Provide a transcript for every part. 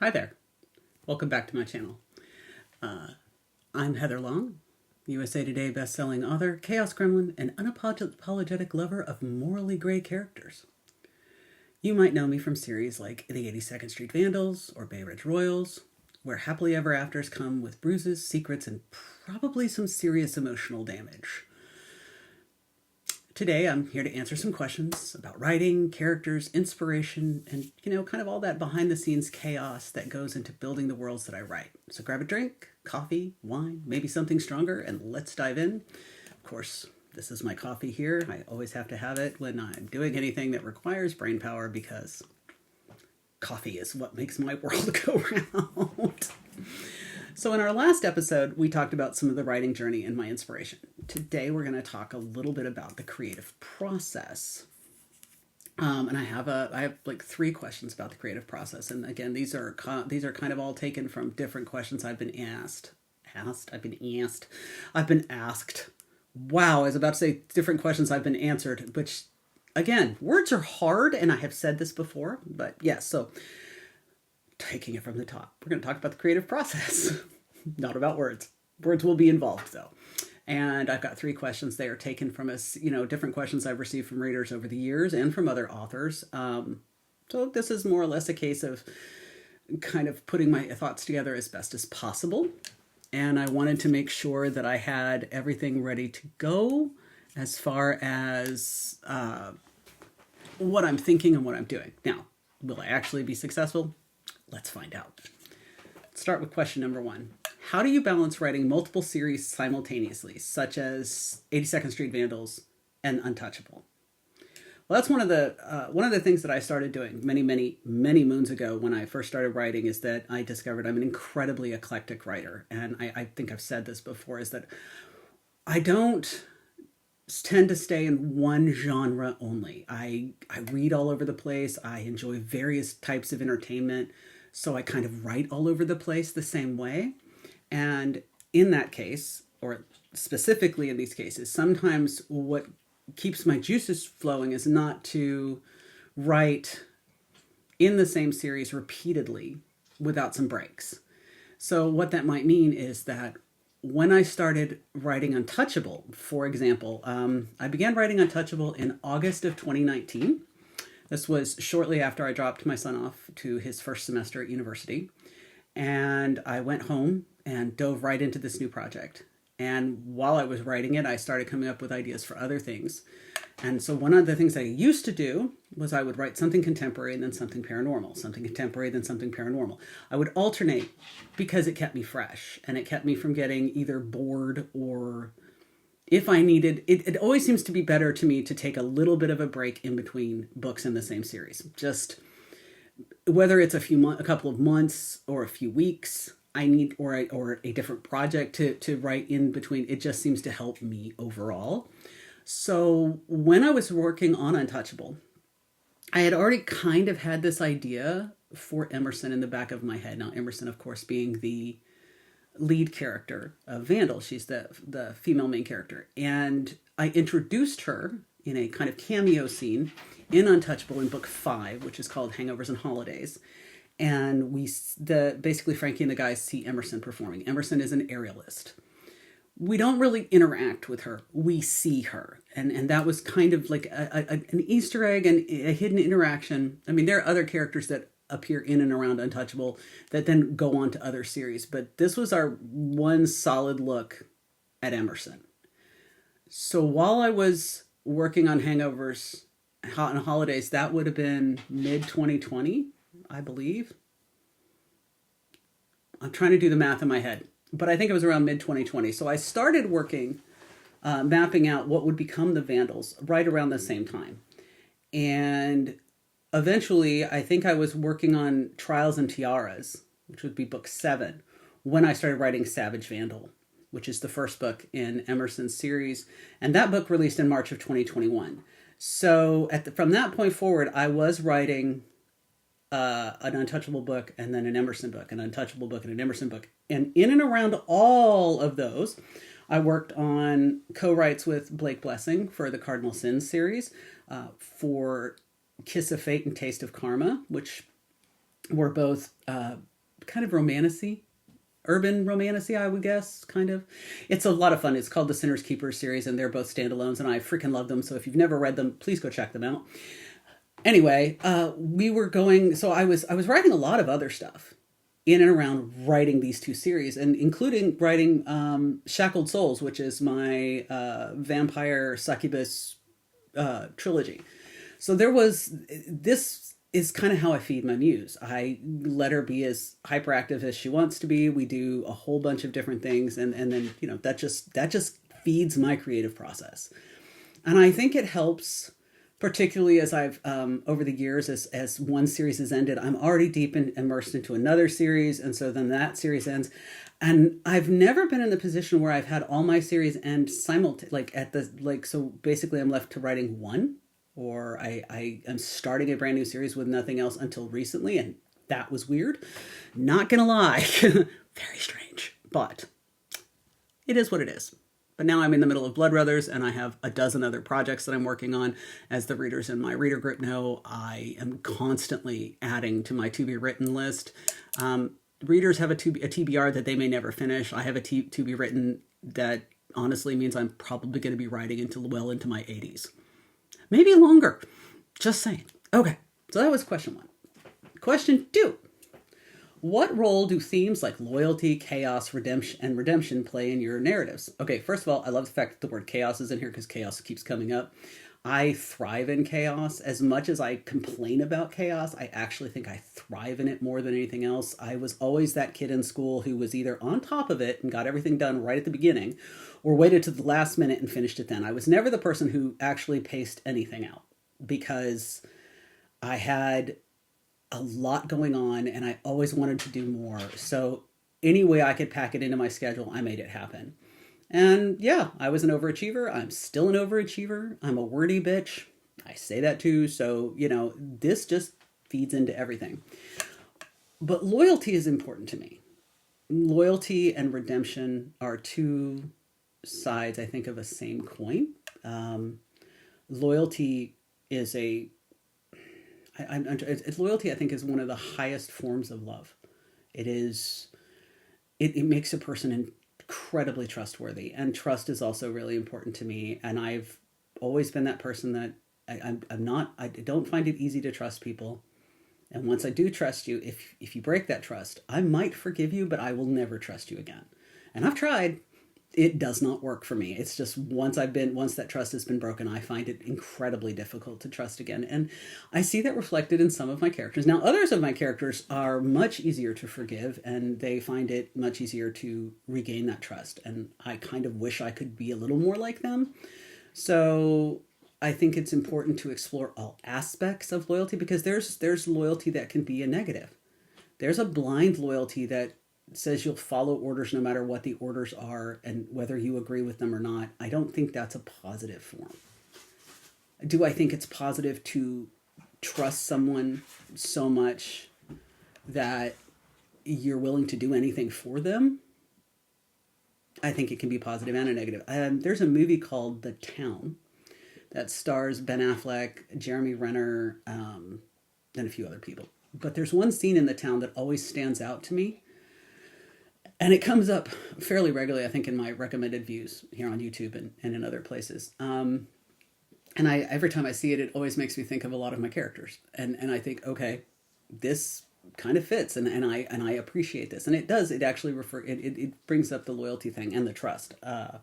Hi there. Welcome back to my channel. I'm Heather Long, USA Today best-selling author, chaos gremlin, and unapologetic lover of morally gray characters. You might know me from series like The 82nd Street Vandals or Bay Ridge Royals, where happily ever afters come with bruises, secrets, and probably some serious emotional damage. Today, I'm here to answer some questions about writing, characters, inspiration, and, kind of all that behind-the-scenes chaos that goes into building the worlds that I write. So grab a drink, coffee, wine, maybe something stronger, and let's dive in. Of course, this is my coffee here. I always have to have it when I'm doing anything that requires brain power because coffee is what makes my world go round. So in our last episode, we talked about some of the writing journey and my inspiration. Today, we're going to talk a little bit about the creative process. And I have like 3 questions about the creative process. And again, these are kind of all taken from different questions I've been asked. I've been asked. Wow, I was about to say different questions I've been answered, which again, words are hard, and I have said this before, but yes, so taking it from the top, we're going to talk about the creative process, not about words. Words will be involved though. And I've got 3 questions. They are taken from different questions I've received from readers over the years and from other authors. So this is more or less a case of kind of putting my thoughts together as best as possible. And I wanted to make sure that I had everything ready to go as far as what I'm thinking and what I'm doing. Now, will I actually be successful? Let's find out. Let's start with question number 1. How do you balance writing multiple series simultaneously, such as 82nd Street Vandals and Untouchable? Well, that's one of the things that I started doing many moons ago when I first started writing, is that I discovered I'm an incredibly eclectic writer. And I think I've said this before, is that I don't tend to stay in one genre only. I read all over the place. I enjoy various types of entertainment. So I kind of write all over the place the same way. And in that case, or specifically in these cases, sometimes what keeps my juices flowing is not to write in the same series repeatedly without some breaks. So what that might mean is that when I started writing Untouchable, for example, I began writing Untouchable in August of 2019. This was shortly after I dropped my son off to his first semester at university. And I went home and dove right into this new project. And while I was writing it, I started coming up with ideas for other things. And so one of the things I used to do was I would write something contemporary and then something paranormal, something contemporary, then something paranormal. I would alternate because it kept me fresh and it kept me from getting either bored, or if I needed, it always seems to be better to me to take a little bit of a break in between books in the same series. Just whether it's a couple of months or a few weeks, I need, or a different project to write in between. It just seems to help me overall. So when I was working on Untouchable, I had already kind of had this idea for Emerson in the back of my head. Now, Emerson, of course, being the lead character of Vandal. She's the female main character. And I introduced her in a kind of cameo scene in Untouchable in book 5, which is called Hangovers and Holidays. And basically Frankie and the guys see Emerson performing. Emerson is an aerialist. We don't really interact with her. We see her. And that was kind of like an Easter egg and a hidden interaction. I mean, there are other characters that appear in and around Untouchable that then go on to other series. But this was our one solid look at Emerson. So while I was working on Hangovers and Holidays, that would have been mid-2020, I believe. I'm trying to do the math in my head, but I think it was around mid-2020. So I started working, mapping out what would become the Vandals right around the same time. And eventually, I think I was working on Trials and Tiaras, which would be book 7, when I started writing Savage Vandal, which is the first book in Emerson's series. And that book released in March of 2021. So from that point forward, I was writing an Untouchable book and then an Emerson book, an Untouchable book and an Emerson book. And in and around all of those, I worked on co-writes with Blake Blessing for the Cardinal Sins series, for Kiss of Fate and Taste of Karma, which were both kind of romantic-y, urban romantic-y, I would guess, kind of. It's a lot of fun. It's called the Sinner's Keeper series, and they're both standalones, and I freaking love them. So if you've never read them, please go check them out. Anyway, we were going. So I was writing a lot of other stuff in and around writing these two series, and including writing Shackled Souls, which is my vampire succubus trilogy. So there was this is kind of how I feed my muse. I let her be as hyperactive as she wants to be. We do a whole bunch of different things, and then that just feeds my creative process. And I think it helps, particularly as I've over the years, as one series has ended, I'm already deep immersed into another series, and so then that series ends, and I've never been in the position where I've had all my series end so basically I'm left to writing one, or I am starting a brand new series with nothing else until recently, and that was weird. Not gonna lie, very strange, but it is what it is. But now I'm in the middle of Blood Brothers, and I have a dozen other projects that I'm working on. As the readers in my reader group know, I am constantly adding to my to-be-written list. Readers have a TBR that they may never finish. I have a to-be-written that honestly means I'm probably going to be writing well into my 80s. Maybe longer. Just saying. Okay, so that was question 1. Question 2. What role do themes like loyalty, chaos, redemption play in your narratives? Okay, first of all, I love the fact that the word chaos is in here because chaos keeps coming up. I thrive in chaos. As much as I complain about chaos, I actually think I thrive in it more than anything else. I was always that kid in school who was either on top of it and got everything done right at the beginning, or waited to the last minute and finished it then. I was never the person who actually paced anything out because I had a lot going on and I always wanted to do more. So any way I could pack it into my schedule, I made it happen. And yeah, I was an overachiever. I'm still an overachiever. I'm a wordy bitch. I say that too. So, this just feeds into everything. But loyalty is important to me. Loyalty and redemption are two sides, I think, of a same coin. Loyalty is loyalty, I think, is one of the highest forms of love. It makes a person incredibly trustworthy, and trust is also really important to me. And I've always been that person that I don't find it easy to trust people. And once I do trust you, if you break that trust, I might forgive you, but I will never trust you again. And I've tried. It does not work for me. It's just once that trust has been broken, I find it incredibly difficult to trust again. And I see that reflected in some of my characters. Now, others of my characters are much easier to forgive, and they find it much easier to regain that trust. And I kind of wish I could be a little more like them. So I think it's important to explore all aspects of loyalty, because there's loyalty that can be a negative. There's a blind loyalty that says you'll follow orders no matter what the orders are and whether you agree with them or not. I don't think that's a positive form. Do I think it's positive to trust someone so much that you're willing to do anything for them? I think it can be positive and a negative. There's a movie called The Town that stars Ben Affleck, Jeremy Renner, and a few other people. But there's one scene in The Town that always stands out to me. And it comes up fairly regularly, I think, in my recommended views here on YouTube and in other places. And every time I see it, it always makes me think of a lot of my characters. And I think, okay, this kind of fits, and I appreciate this. And it does, it actually it brings up the loyalty thing and the trust. But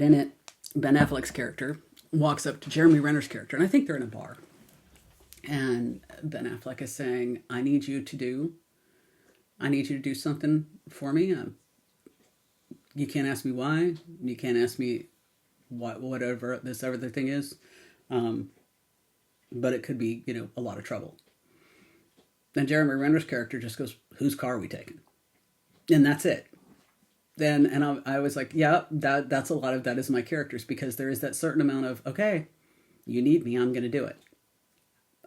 in it, Ben Affleck's character walks up to Jeremy Renner's character, and I think they're in a bar. And Ben Affleck is saying, I need you to do something for me. You can't ask me why. You can't ask me whatever this other thing is. But it could be, a lot of trouble. Then Jeremy Renner's character just goes, whose car are we taking? And that's it. And I was like, yeah, that's a lot of that is my characters, because there is that certain amount of, okay, you need me, I'm going to do it.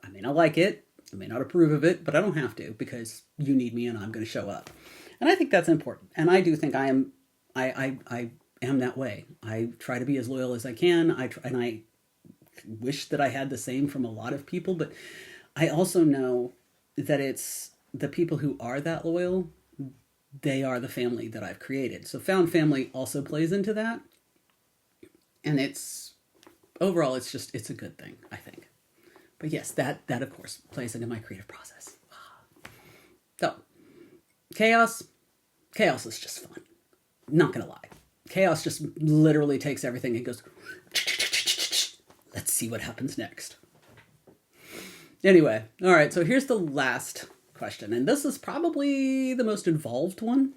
I may not like it. I may not approve of it, but I don't have to, because you need me and I'm going to show up. And I think that's important. And I do think I am that way. I try to be as loyal as I can. I wish that I had the same from a lot of people, but I also know that it's the people who are that loyal, they are the family that I've created. So found family also plays into that. And it's overall, it's a good thing, I think. But yes, that of course plays into my creative process. So chaos is just fun. Not gonna lie. Chaos just literally takes everything and goes, let's see what happens next. Anyway, all right, so here's the last question, and this is probably the most involved one.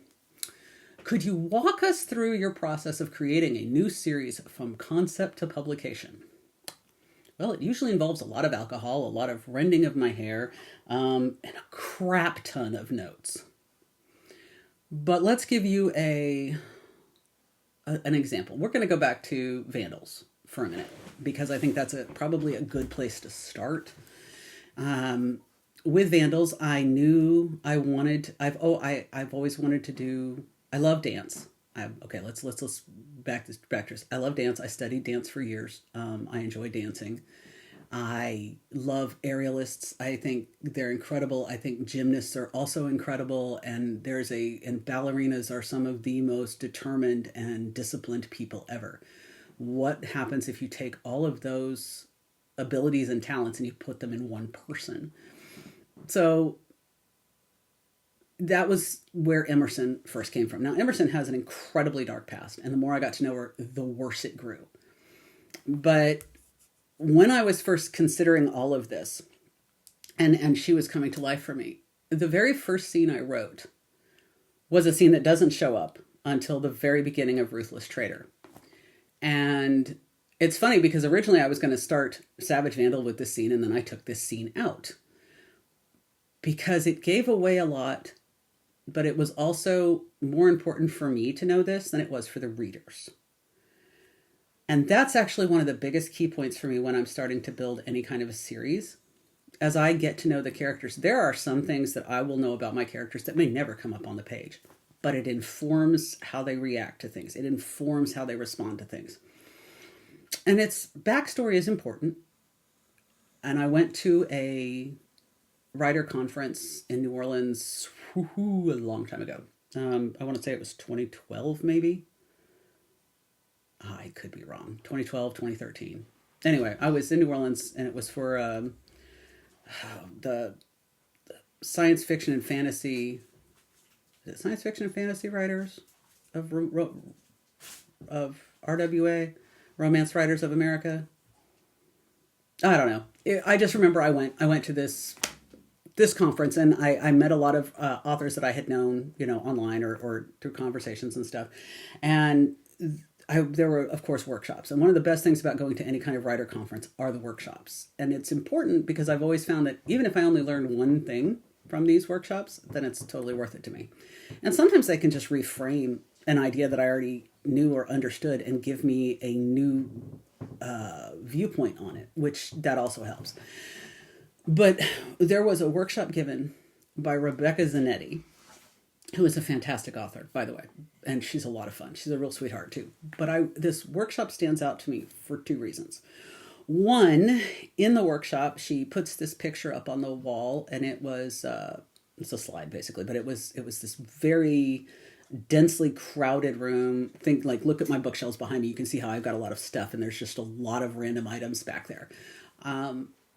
Could you walk us through your process of creating a new series from concept to publication? Well, it usually involves a lot of alcohol, a lot of rending of my hair, and a crap ton of notes. But let's give you an example. We're going to go back to Vandals for a minute, because I think that's probably a good place to start. With Vandals, I knew I've always wanted to do, I love dance. Let's back this. I love dance. I studied dance for years. I enjoy dancing. I love aerialists. I think they're incredible. I think gymnasts are also incredible. And ballerinas are some of the most determined and disciplined people ever. What happens if you take all of those abilities and talents and you put them in one person? So that was where Emerson first came from. Now, Emerson has an incredibly dark past, and the more I got to know her, the worse it grew. But when I was first considering all of this, and she was coming to life for me, the very first scene I wrote was a scene that doesn't show up until the very beginning of Ruthless Trader. And it's funny because originally I was going to start Savage Vandal with this scene, and then I took this scene out because it gave away a lot, but it was also more important for me to know this than it was for the readers. And that's actually one of the biggest key points for me when I'm starting to build any kind of a series. As I get to know the characters, there are some things that I will know about my characters that may never come up on the page, but it informs how they react to things. It informs how they respond to things. And its backstory is important. And I went to a writer conference in New Orleans a long time ago. I want to say it was 2012, maybe. I could be wrong. 2012, 2013. Anyway, I was in New Orleans, and it was for the science fiction and fantasy. Is it science fiction and fantasy writers of RWA, Romance Writers of America? I don't know. I just remember I went to this conference, and I met a lot of authors that I had known, online or through conversations and stuff. And there were, of course, workshops. And one of the best things about going to any kind of writer conference are the workshops. And it's important because I've always found that even if I only learned one thing from these workshops, then it's totally worth it to me. And sometimes they can just reframe an idea that I already knew or understood and give me a new viewpoint on it, which that also helps. But there was a workshop given by Rebecca Zanetti, who is a fantastic author, by the way. And she's a lot of fun. She's a real sweetheart, too. But this workshop stands out to me for two reasons. One, in the workshop, she puts this picture up on the wall, and it was, it's a slide, basically, but it was this very densely crowded room. Look at my bookshelves behind me. You can see how I've got a lot of stuff, and there's just a lot of random items back there.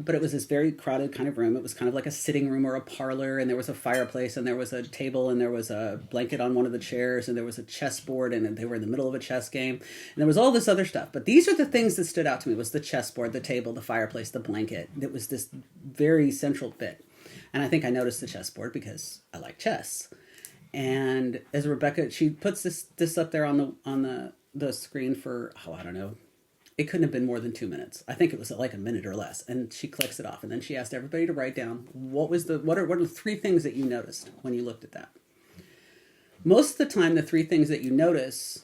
But it was this very crowded kind of room. It was kind of like a sitting room or a parlor, and there was a fireplace, and there was a table, and there was a blanket on one of the chairs, and there was a chessboard, and they were in the middle of a chess game, and there was all this other stuff. But these are the things that stood out to me: was the chessboard, the table, the fireplace, the blanket. It was this very central bit. And I think I noticed the chessboard because I like chess. And as Rebecca, she puts this up there on the screen for, I don't know. It couldn't have been more than 2 minutes. I think it was like a minute or less. And she clicks it off. And then she asked everybody to write down what are the three things that you noticed when you looked at that. Most of the time, the three things that you notice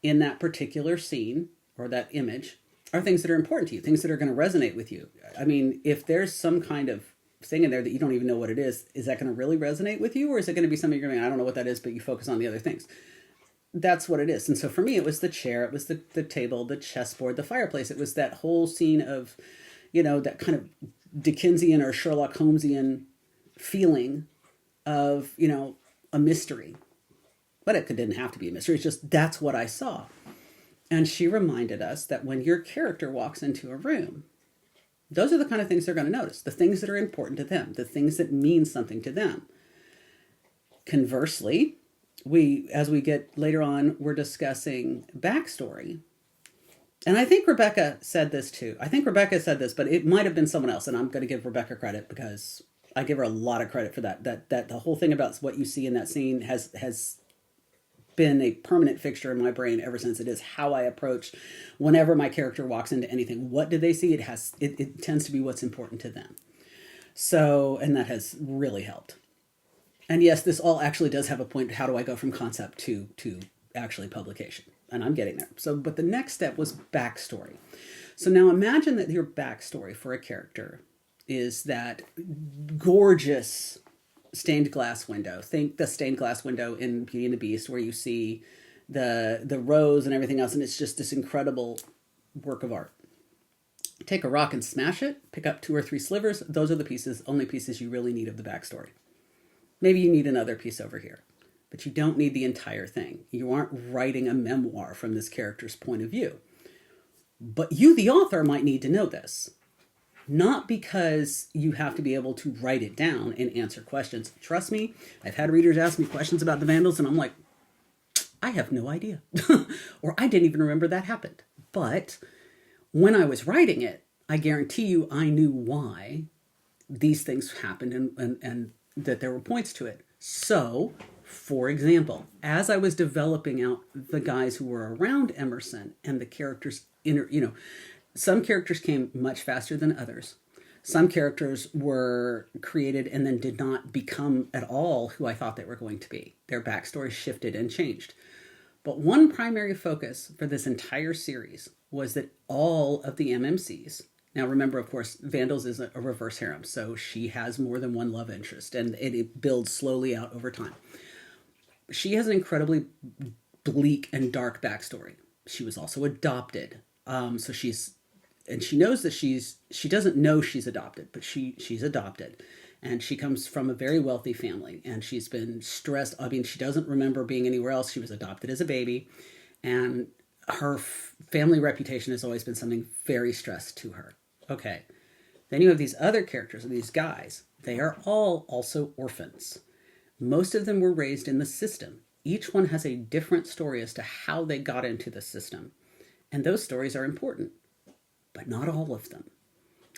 in that particular scene or that image are things that are important to you, things that are going to resonate with you. I mean, if there's some kind of thing in there that you don't even know what it is that going to really resonate with you? Or is it going to be something you're going, I don't know what that is, but you focus on the other things? That's what it is. And so for me, it was the chair, it was the table, the chessboard, the fireplace. It was that whole scene of, that kind of Dickensian or Sherlock Holmesian feeling of, a mystery. But it didn't have to be a mystery. It's just that's what I saw. And she reminded us that when your character walks into a room, those are the kind of things they're going to notice. The things that are important to them. The things that mean something to them. Conversely, as we get later on, we're discussing backstory. And I think Rebecca said this too. But it might have been someone else. And I'm going to give Rebecca credit because I give her a lot of credit for that. That the whole thing about what you see in that scene has been a permanent fixture in my brain ever since. It is how I approach whenever my character walks into anything. What do they see? It tends to be what's important to them. So, and that has really helped. And yes, this all actually does have a point. How do I go from concept to actually publication? And I'm getting there. So, but the next step was backstory. So now imagine that your backstory for a character is that gorgeous stained glass window. Think the stained glass window in Beauty and the Beast where you see the rose and everything else, and it's just this incredible work of art. Take a rock and smash it, pick up 2 or 3 slivers. Those are the only pieces you really need of the backstory. Maybe you need another piece over here, but you don't need the entire thing. You aren't writing a memoir from this character's point of view. But you, the author, might need to know this. Not because you have to be able to write it down and answer questions. Trust me, I've had readers ask me questions about the Vandals, and I'm like, I have no idea. Or I didn't even remember that happened. But when I was writing it, I guarantee you I knew why these things happened and that there were points to it. So, for example, as I was developing out the guys who were around Emerson and the characters, some characters came much faster than others. Some characters were created and then did not become at all who I thought they were going to be. Their backstory shifted and changed. But one primary focus for this entire series was that all of the MMCs, now remember, of course, Vandals is a reverse harem, so she has more than one love interest, and it builds slowly out over time. She has an incredibly bleak and dark backstory. She was also adopted. So she knows that she doesn't know she's adopted, but she's adopted. And she comes from a very wealthy family, and she's been stressed. I mean, she doesn't remember being anywhere else. She was adopted as a baby, and her family reputation has always been something very stressed to her. Okay. Then you have these other characters, these guys. They are all also orphans. Most of them were raised in the system. Each one has a different story as to how they got into the system. And those stories are important, but not all of them.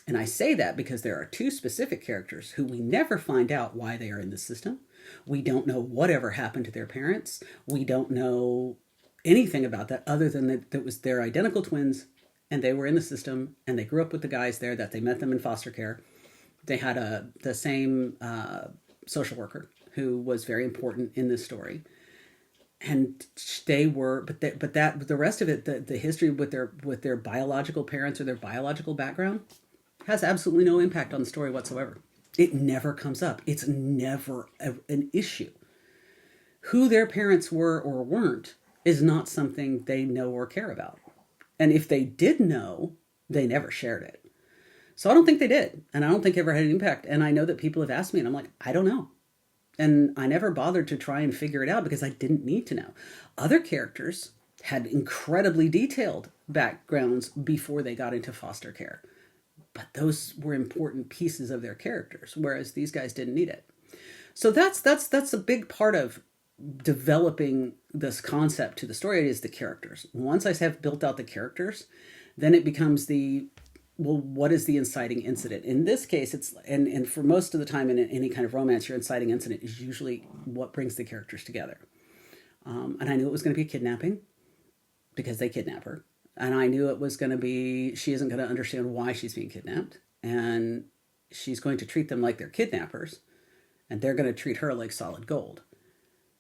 And I say that because there are 2 specific characters who we never find out why they are in the system. We don't know whatever happened to their parents. We don't know anything about that other than that it was their identical twins, and they were in the system, and they grew up with the guys there, that they met them in foster care. They had the same social worker who was very important in this story. And they were, but the rest of it, the history with their biological parents or their biological background has absolutely no impact on the story whatsoever. It never comes up. It's never an issue. Who their parents were or weren't is not something they know or care about. And if they did know, they never shared it. So I don't think they did. And I don't think it ever had an impact. And I know that people have asked me, and I'm like, I don't know. And I never bothered to try and figure it out because I didn't need to know. Other characters had incredibly detailed backgrounds before they got into foster care. But those were important pieces of their characters, whereas these guys didn't need it. So that's a big part of developing this concept to the story is the characters. Once I have built out the characters, then it becomes what is the inciting incident? In this case, it's and for most of the time in any kind of romance, your inciting incident is usually what brings the characters together. And I knew it was going to be kidnapping because they kidnap her. And I knew it was going to be, she isn't going to understand why she's being kidnapped. And she's going to treat them like they're kidnappers. And they're going to treat her like solid gold.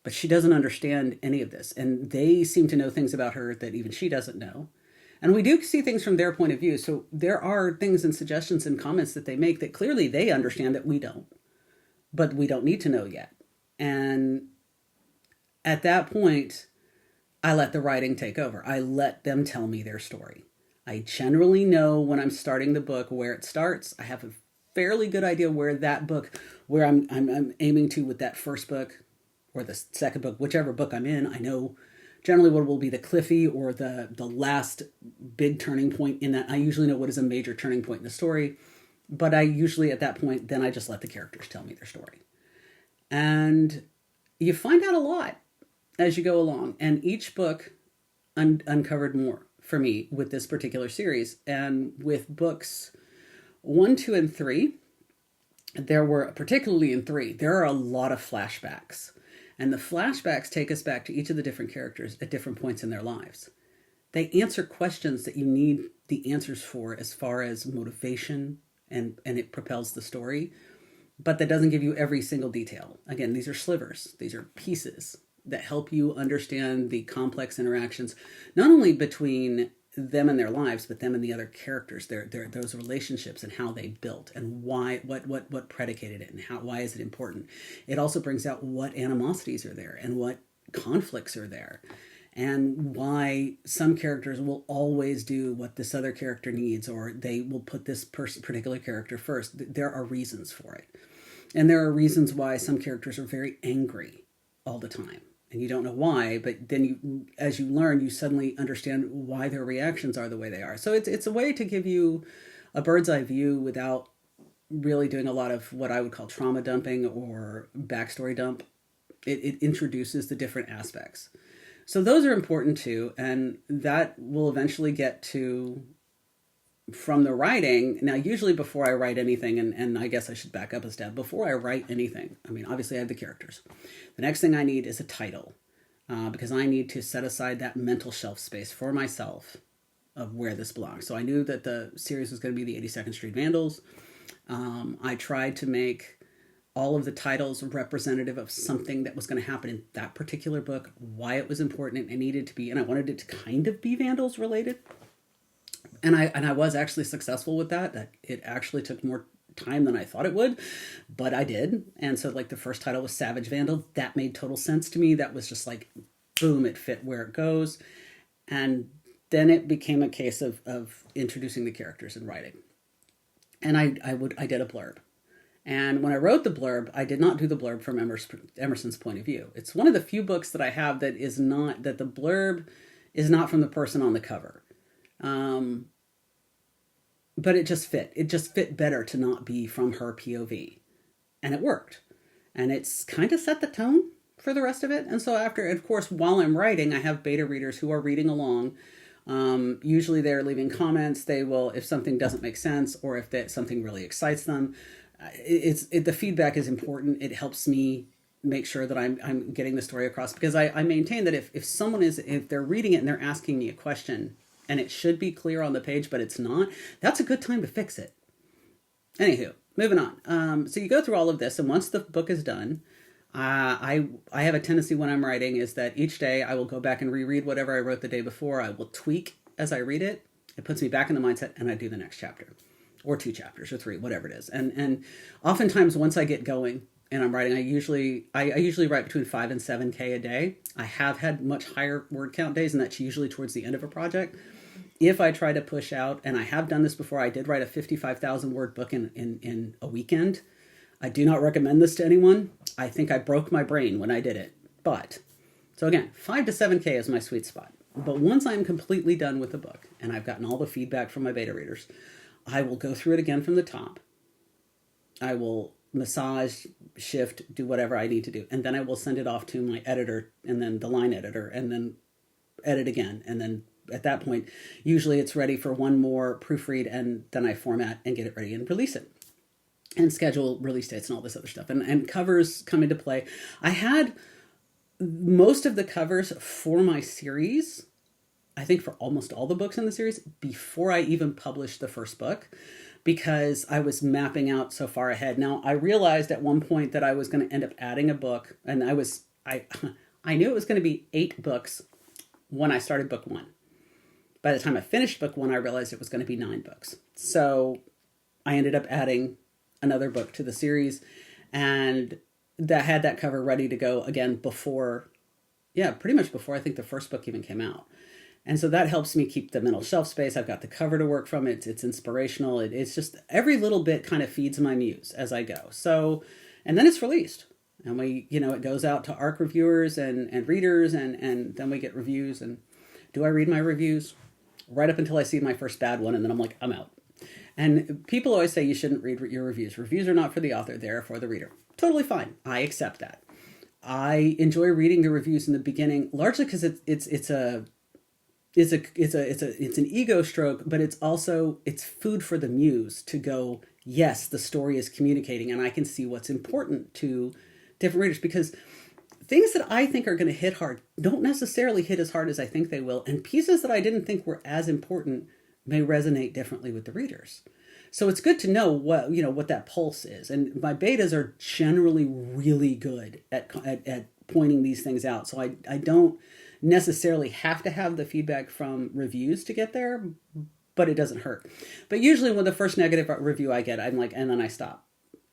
But she doesn't understand any of this. And they seem to know things about her that even she doesn't know. And we do see things from their point of view. So there are things and suggestions and comments that they make that clearly they understand that we don't. But we don't need to know yet. And at that point, I let the writing take over. I let them tell me their story. I generally know when I'm starting the book where it starts. I have a fairly good idea where I'm aiming to with that first book or the second book, whichever book I'm in. I know generally what will be the cliffy or the last big turning point in that. I usually know what is a major turning point in the story, but I usually at that point, then I just let the characters tell me their story. And you find out a lot as you go along. And each book uncovered more for me with this particular series. And with books 1, 2, and 3, particularly in 3, there are a lot of flashbacks. And the flashbacks take us back to each of the different characters at different points in their lives. They answer questions that you need the answers for as far as motivation, and it propels the story. But that doesn't give you every single detail. Again, these are slivers. These are pieces that help you understand the complex interactions, not only between them and their lives, but them and the other characters, those relationships and how they built and why, what predicated it and why is it important. It also brings out what animosities are there and what conflicts are there and why some characters will always do what this other character needs, or they will put this particular character first. There are reasons for it. And there are reasons why some characters are very angry all the time. And you don't know why, but then as you learn, you suddenly understand why their reactions are the way they are. So it's a way to give you a bird's eye view without really doing a lot of what I would call trauma dumping or backstory dump. It introduces the different aspects. So those are important too, and that will eventually get to from the writing. Now, usually before I write anything, and I guess I should back up a step, before I write anything, I mean, obviously I have the characters. The next thing I need is a title, because I need to set aside that mental shelf space for myself of where this belongs. So I knew that the series was going to be the 82nd Street Vandals. I tried to make all of the titles representative of something that was going to happen in that particular book, why it was important and needed to be, and I wanted it to kind of be Vandals related. And I was actually successful with that. It actually took more time than I thought it would, but I did. And so like the first title was Savage Vandal. That made total sense to me. That was just like, boom, it fit where it goes. And then it became a case of introducing the characters and writing. And I did a blurb. And when I wrote the blurb, I did not do the blurb from Emerson's point of view. It's one of the few books that I have that the blurb is not from the person on the cover. But it just fit. It just fit better to not be from her POV. And it worked. And it's kind of set the tone for the rest of it. And so after, of course, while I'm writing, I have beta readers who are reading along. Usually they're leaving comments. They will, if something doesn't make sense or if something really excites them, the feedback is important. It helps me make sure that I'm getting the story across, because I maintain that if they're reading it and they're asking me a question, and it should be clear on the page, but it's not, that's a good time to fix it. Anywho, moving on. So you go through all of this, and once the book is done, I have a tendency when I'm writing is that each day I will go back and reread whatever I wrote the day before. I will tweak as I read it. It puts me back in the mindset, and I do the next chapter, or 2 chapters, or 3, whatever it is. And oftentimes once I get going and I'm writing, I usually write between 5 and 7K a day. I have had much higher word count days, and that's usually towards the end of a project. If I try to push out, and I have done this before, I did write a 55,000 word book in a weekend. I do not recommend this to anyone. I think I broke my brain when I did it. But, so again, 5 to 7K is my sweet spot. But once I'm completely done with the book, and I've gotten all the feedback from my beta readers, I will go through it again from the top. I will massage, shift, do whatever I need to do. And then I will send it off to my editor, and then the line editor, and then edit again, and then at that point, usually it's ready for one more proofread, and then I format and get it ready and release it. And schedule release dates and all this other stuff. And covers come into play. I had most of the covers for my series, I think for almost all the books in the series, before I even published the first book, because I was mapping out so far ahead. Now, I realized at one point that I was going to end up adding a book, and I knew it was going to be 8 books when I started book 1. By the time I finished book 1, I realized it was going to be 9 books. So I ended up adding another book to the series, and that had that cover ready to go again before, pretty much before I think the first book even came out. And so that helps me keep the mental shelf space. I've got the cover to work from. It's inspirational. It's just every little bit kind of feeds my muse as I go. So, and then it's released. And it goes out to ARC reviewers and readers, and then we get reviews. And do I read my reviews? Right up until I see my first bad one, and then I'm like, I'm out. And people always say you shouldn't read your reviews. Reviews are not for the author, they're for the reader. Totally fine. I accept that. I enjoy reading the reviews in the beginning, largely because it's an ego stroke, but it's food for the muse to go, yes, the story is communicating, and I can see what's important to different readers, because things that I think are going to hit hard don't necessarily hit as hard as I think they will, and pieces that I didn't think were as important may resonate differently with the readers. So it's good to know what that pulse is. And my betas are generally really good at pointing these things out. So I don't necessarily have to have the feedback from reviews to get there, but it doesn't hurt. But usually when the first negative review I get, I'm like, and then I stop.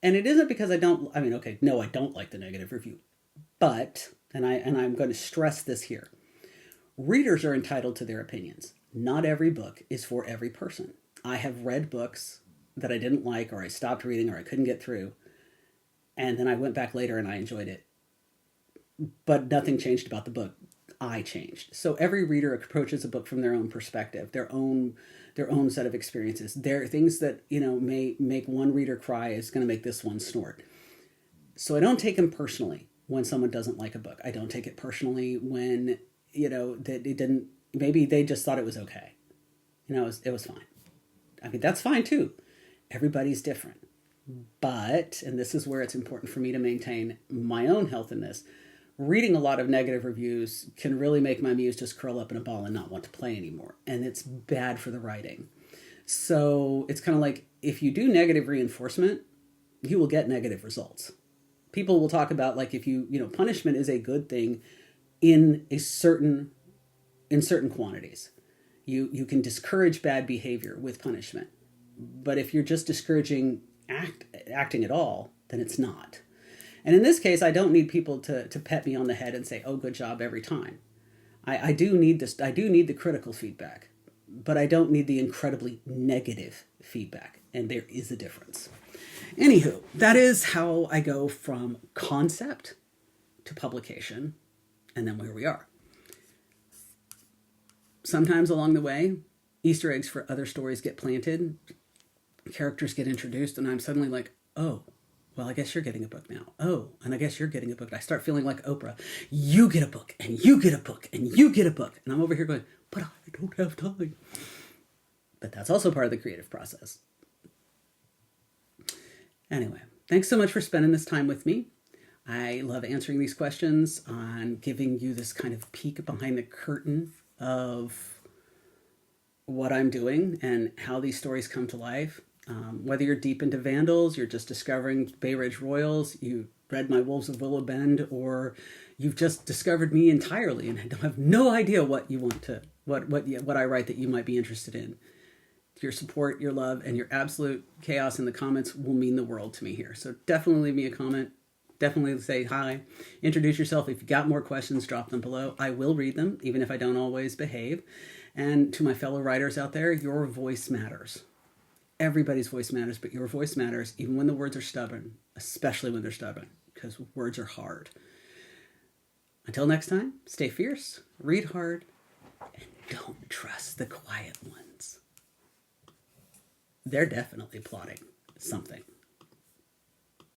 And it isn't because I don't like the negative review. But, and I'm going to stress this here, readers are entitled to their opinions. Not every book is for every person. I have read books that I didn't like, or I stopped reading, or I couldn't get through, and then I went back later and I enjoyed it. But nothing changed about the book. I changed. So every reader approaches a book from their own perspective, their own set of experiences. There are things that may make one reader cry is going to make this one snort. So I don't take them personally when someone doesn't like a book. I don't take it personally when that it didn't. Maybe they just thought it was okay. It was fine. I mean, that's fine too. Everybody's different. But, and this is where it's important for me to maintain my own health in this, reading a lot of negative reviews can really make my muse just curl up in a ball and not want to play anymore. And it's bad for the writing. So it's kind of like, if you do negative reinforcement, you will get negative results. People will talk about, like, if punishment is a good thing in certain quantities. You can discourage bad behavior with punishment. But if you're just discouraging acting at all, then it's not. And in this case, I don't need people to pat me on the head and say, oh, good job every time. I do need this. I do need the critical feedback, but I don't need the incredibly negative feedback. And there is a difference. Anywho, that is how I go from concept to publication, and then where we are. Sometimes along the way, Easter eggs for other stories get planted, characters get introduced, and I'm suddenly like, oh, well, I guess you're getting a book now. Oh, and I guess you're getting a book. I start feeling like Oprah. You get a book, and you get a book, and you get a book. And I'm over here going, but I don't have time. But that's also part of the creative process. Anyway, thanks so much for spending this time with me. I love answering these questions, on giving you this kind of peek behind the curtain of what I'm doing and how these stories come to life. Whether you're deep into Vandals, you're just discovering Bay Ridge Royals, you read my Wolves of Willow Bend, or you've just discovered me entirely and have no idea what you want to, what I write that you might be interested in. Your support, your love, and your absolute chaos in the comments will mean the world to me here. So definitely leave me a comment. Definitely say hi. Introduce yourself. If you've got more questions, drop them below. I will read them, even if I don't always behave. And to my fellow writers out there, your voice matters. Everybody's voice matters, but your voice matters even when the words are stubborn, especially when they're stubborn, because words are hard. Until next time, stay fierce, read hard, and don't trust the quiet ones. They're definitely plotting something.